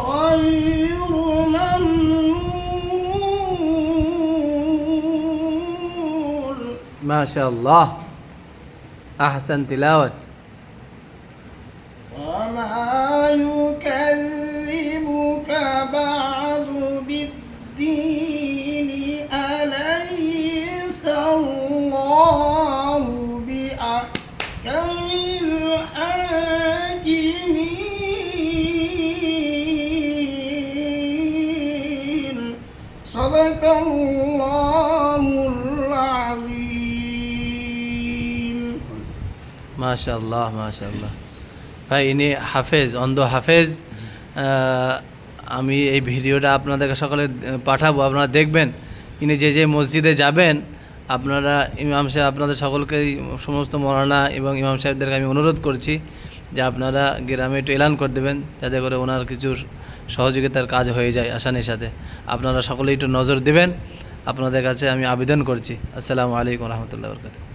غير ممنون. ما شاء الله، أحسن تلاوة. وما يكذبك بعد بالدين أليس الله بأحكم الحاكمين. صدق الله العظيم. ما شاء الله ما شاء الله. ভাই ইনি হাফেজ, অন্ধ হাফেজ। আমি এই ভিডিওটা আপনাদেরকে সকলে পাঠাবো, আপনারা দেখবেন। ইনি যে যে মসজিদে যাবেন, আপনারা ইমাম সাহেব আপনাদের সকলকে, সমস্ত মৌলানা এবং ইমাম সাহেবদেরকে আমি অনুরোধ করছি যে আপনারা গ্রামে একটু এলান করে দেবেন, যাতে করে ওনার কিছু সহযোগিতার কাজ হয়ে যায় আসানির সাথে। আপনারা সকলেই একটু নজর দেবেন, আপনাদের কাছে আমি আবেদন করছি। আসসালামু আলাইকুম রহমতুল্লাহ বরকাতুহু।